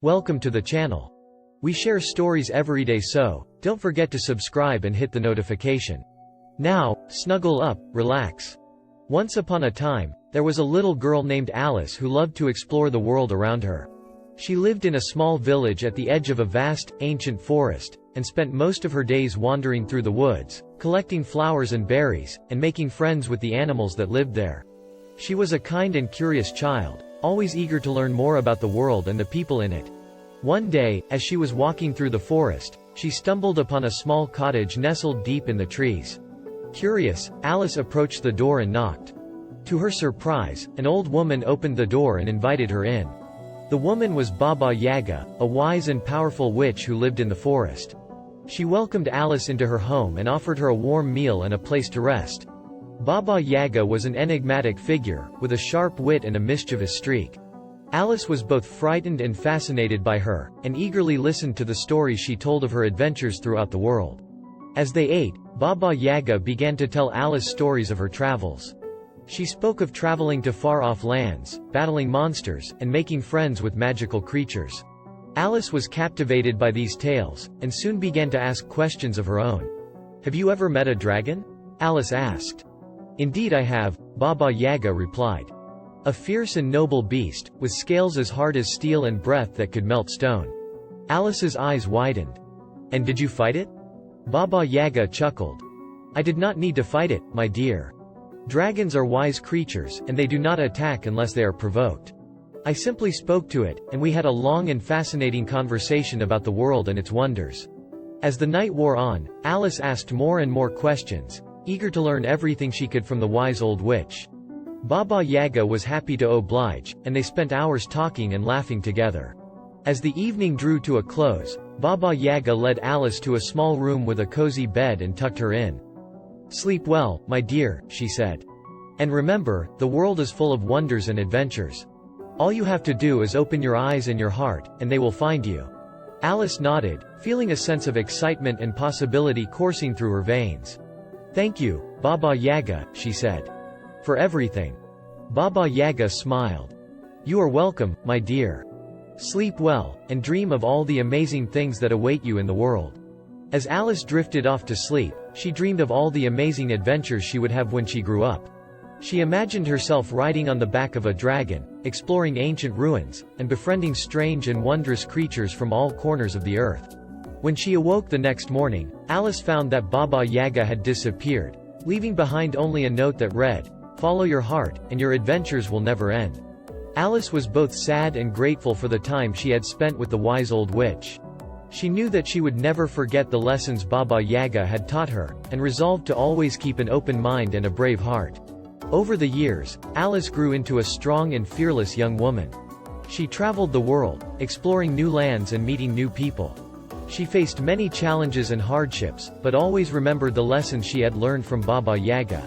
Welcome to the channel. We share stories every day, so don't forget to subscribe and hit the notification. Now, snuggle up, relax. Once upon a time, there was a little girl named Alice who loved to explore the world around her. She lived in a small village at the edge of a vast, ancient forest, and spent most of her days wandering through the woods, collecting flowers and berries, and making friends with the animals that lived there. She was a kind and curious child, always eager to learn more about the world and the people in it. One day, as she was walking through the forest, she stumbled upon a small cottage nestled deep in the trees. Curious, Alice approached the door and knocked. To her surprise, an old woman opened the door and invited her in. The woman was Baba Yaga, a wise and powerful witch who lived in the forest. She welcomed Alice into her home and offered her a warm meal and a place to rest. Baba Yaga was an enigmatic figure, with a sharp wit and a mischievous streak. Alice was both frightened and fascinated by her, and eagerly listened to the stories she told of her adventures throughout the world. As they ate, Baba Yaga began to tell Alice stories of her travels. She spoke of traveling to far-off lands, battling monsters, and making friends with magical creatures. Alice was captivated by these tales, and soon began to ask questions of her own. "Have you ever met a dragon?" Alice asked. "Indeed I have," Baba Yaga replied. "A fierce and noble beast, with scales as hard as steel and breath that could melt stone." Alice's eyes widened. "And did you fight it?" Baba Yaga chuckled. "I did not need to fight it, my dear. Dragons are wise creatures, and they do not attack unless they are provoked. I simply spoke to it, and we had a long and fascinating conversation about the world and its wonders." As the night wore on, Alice asked more and more questions, eager to learn everything she could from the wise old witch. Baba Yaga was happy to oblige, and they spent hours talking and laughing together. As the evening drew to a close, Baba Yaga led Alice to a small room with a cozy bed and tucked her in. "Sleep well, my dear," she said. "And remember, the world is full of wonders and adventures. All you have to do is open your eyes and your heart, and they will find you." Alice nodded, feeling a sense of excitement and possibility coursing through her veins. "Thank you, Baba Yaga," she said. "For everything." Baba Yaga smiled. "You are welcome, my dear. Sleep well, and dream of all the amazing things that await you in the world." As Alice drifted off to sleep, she dreamed of all the amazing adventures she would have when she grew up. She imagined herself riding on the back of a dragon, exploring ancient ruins, and befriending strange and wondrous creatures from all corners of the earth. When she awoke the next morning, Alice found that Baba Yaga had disappeared, leaving behind only a note that read, "Follow your heart, and your adventures will never end." Alice was both sad and grateful for the time she had spent with the wise old witch. She knew that she would never forget the lessons Baba Yaga had taught her, and resolved to always keep an open mind and a brave heart. Over the years, Alice grew into a strong and fearless young woman. She traveled the world, exploring new lands and meeting new people. She faced many challenges and hardships, but always remembered the lessons she had learned from Baba Yaga.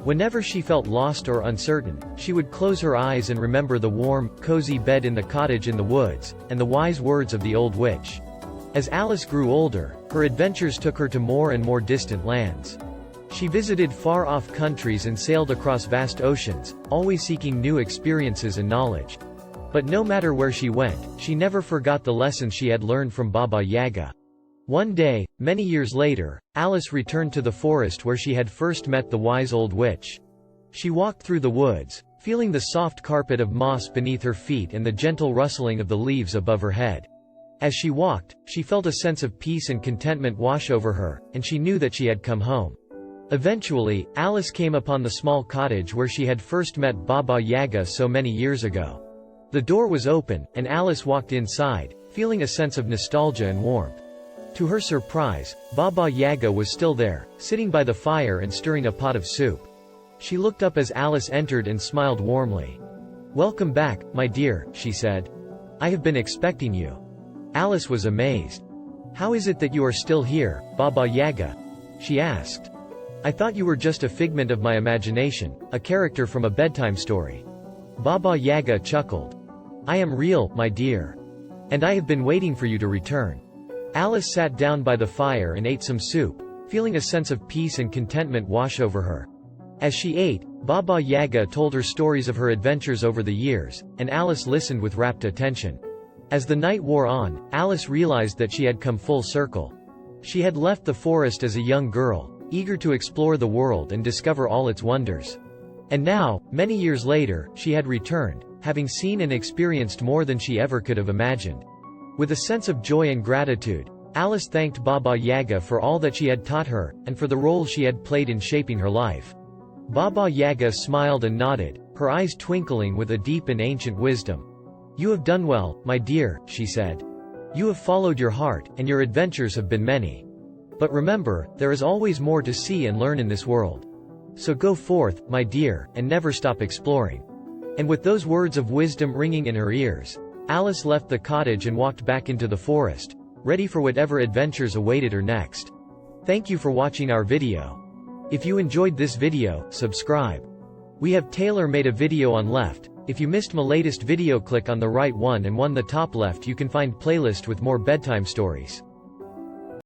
Whenever she felt lost or uncertain, she would close her eyes and remember the warm, cozy bed in the cottage in the woods, and the wise words of the old witch. As Alice grew older, her adventures took her to more and more distant lands. She visited far-off countries and sailed across vast oceans, always seeking new experiences and knowledge. But no matter where she went, she never forgot the lessons she had learned from Baba Yaga. One day, many years later, Alice returned to the forest where she had first met the wise old witch. She walked through the woods, feeling the soft carpet of moss beneath her feet and the gentle rustling of the leaves above her head. As she walked, she felt a sense of peace and contentment wash over her, and she knew that she had come home. Eventually, Alice came upon the small cottage where she had first met Baba Yaga so many years ago. The door was open, and Alice walked inside, feeling a sense of nostalgia and warmth. To her surprise, Baba Yaga was still there, sitting by the fire and stirring a pot of soup. She looked up as Alice entered and smiled warmly. "Welcome back, my dear," she said. "I have been expecting you." Alice was amazed. "How is it that you are still here, Baba Yaga?" she asked. "I thought you were just a figment of my imagination, a character from a bedtime story." Baba Yaga chuckled. "I am real, my dear. And I have been waiting for you to return." Alice sat down by the fire and ate some soup, feeling a sense of peace and contentment wash over her. As she ate, Baba Yaga told her stories of her adventures over the years, and Alice listened with rapt attention. As the night wore on, Alice realized that she had come full circle. She had left the forest as a young girl, eager to explore the world and discover all its wonders. And now, many years later, she had returned, having seen and experienced more than she ever could have imagined. With a sense of joy and gratitude, Alice thanked Baba Yaga for all that she had taught her, and for the role she had played in shaping her life. Baba Yaga smiled and nodded, her eyes twinkling with a deep and ancient wisdom. "You have done well, my dear," she said. "You have followed your heart, and your adventures have been many. But remember, there is always more to see and learn in this world. So go forth, my dear, and never stop exploring." And with those words of wisdom ringing in her ears, Alice left the cottage and walked back into the forest, ready for whatever adventures awaited her next. Thank you for watching our video. If you enjoyed this video, subscribe. We have tailor-made a video on left. If you missed my latest video, click on the right one, and the top left you can find playlist with more bedtime stories.